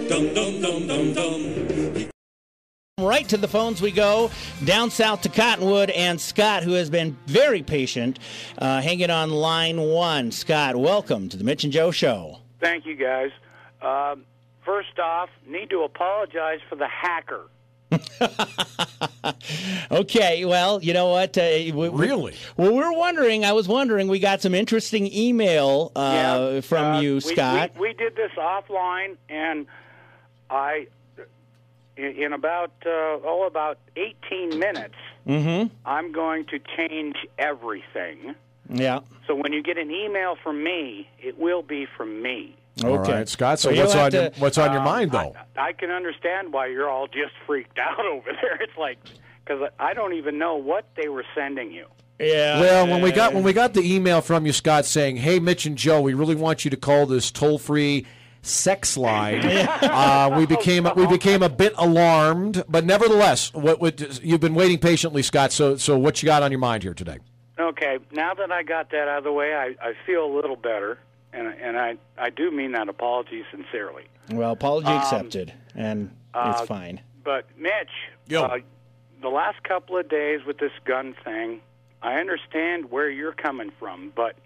Dum, dum, dum, dum, dum. Right to the phones we go, down south to Cottonwood, and Scott, who has been very patient, hanging on line one. Scott, welcome to the Mitch and Joe Show. Thank you, guys. First off, need to apologize for the hacker. Okay, well, you know what? Really? Well, I was wondering, we got some interesting email from you, Scott. We did this offline, and in about 18 minutes, I'm going to change everything. Yeah. So when you get an email from me, it will be from me. Okay. All right, Scott. So what's on your mind, though? I can understand why you're all just freaked out over there. It's like, because I don't even know what they were sending you. Yeah. Well, when we got the email from you, Scott, saying, "Hey, Mitch and Joe, we really want you to call this toll-free sex line," we became a bit alarmed. But nevertheless, you've been waiting patiently, Scott. So what you got on your mind here today? Okay. Now that I got that out of the way, I feel a little better. And I do mean that apology sincerely. Well, apology accepted, and it's fine. But, Mitch, the last couple of days with this gun thing, I understand where you're coming from, but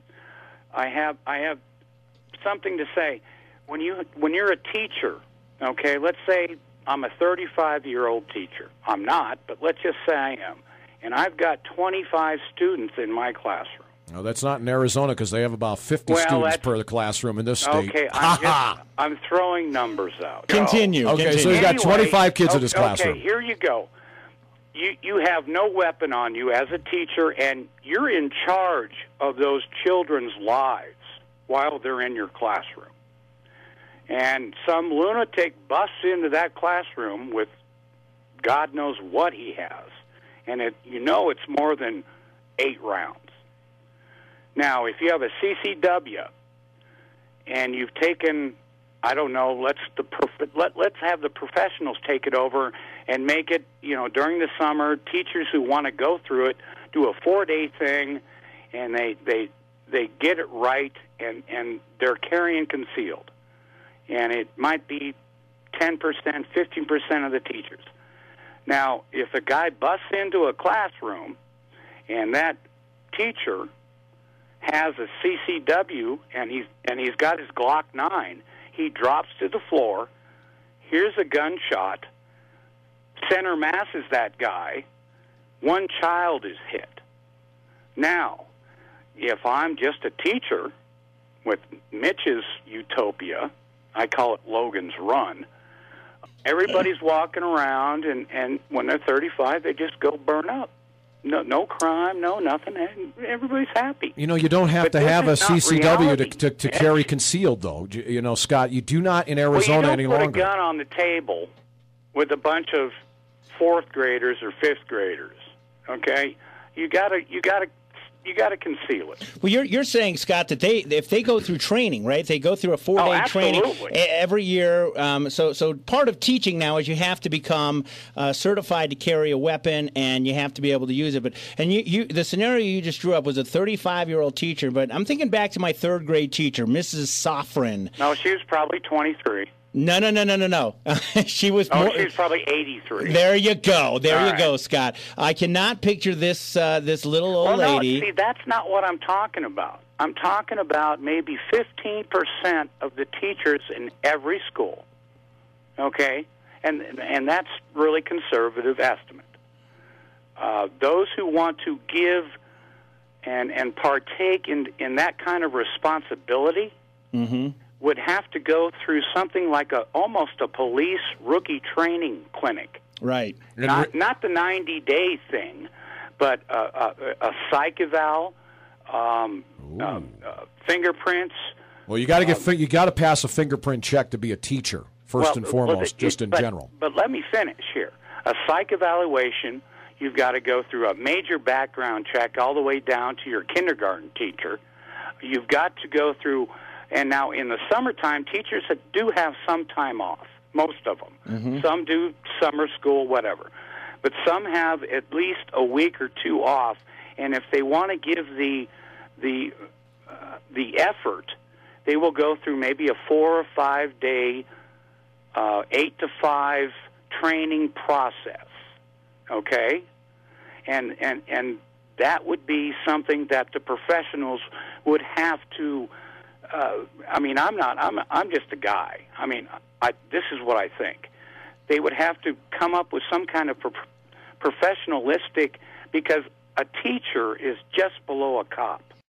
I have something to say. When you're a teacher, okay, let's say I'm a 35-year-old teacher. I'm not, but let's just say I am. And I've got 25 students in my classroom. No, that's not in Arizona because they have about 50 students per the classroom in this state. Okay, I'm throwing numbers out. Continue. Okay, so he's got 25 kids in his classroom. Okay, here you go. You have no weapon on you as a teacher, and you're in charge of those children's lives while they're in your classroom. And some lunatic busts into that classroom with God knows what he has, and it's more than 8 rounds. Now, if you have a CCW and you've taken, I don't know, let's have the professionals take it over and make it, during the summer, teachers who want to go through it do a 4-day thing, and they get it right, and they're carrying concealed. And it might be 10%, 15% of the teachers. Now, if a guy busts into a classroom and that teacher has a CCW and he's got his Glock 9, he drops to the floor, here's a gunshot, center masses that guy, one child is hit. Now, if I'm just a teacher with Mitch's utopia, I call it Logan's Run, everybody's walking around, and when they're 35, they just go burn up. No crime, no nothing. Everybody's happy. You don't have to have a CCW to carry concealed, though. Scott, you do not in Arizona any longer. You don't put a gun on the table with a bunch of 4th graders or 5th graders. Okay, you gotta conceal it. Well, you're saying, Scott, that if they go through training, right? They go through a 4-day training every year. So part of teaching now is you have to become certified to carry a weapon, and you have to be able to use it. But the scenario you just drew up was a 35-year-old teacher. But I'm thinking back to my 3rd grade teacher, Mrs. Sofrin. No, she was probably 23. No. She was she's probably 83. There you go. There you go, Scott. I cannot picture this little old lady. No, see, that's not what I'm talking about. I'm talking about maybe 15% of the teachers in every school. Okay? And that's really conservative estimate. Those who want to give and partake in that kind of responsibility would have to go through something like almost a police rookie training clinic. Right. Not the 90-day thing, but a psych eval, fingerprints. Well, you got to pass a fingerprint check to be a teacher first and foremost, in general. But let me finish here. A psych evaluation. You've got to go through a major background check all the way down to your kindergarten teacher. You've got to go through. And now in the summertime, teachers do have some time off, most of them. Some do summer school, whatever. But some have at least a week or 2 off. And if they want to give the effort, they will go through maybe a 4 or 5 day 8 to 5 training process, okay? And that would be something that the professionals would have to. I'm just a guy. This is what I think. They would have to come up with some kind of professionalistic, because a teacher is just below a cop.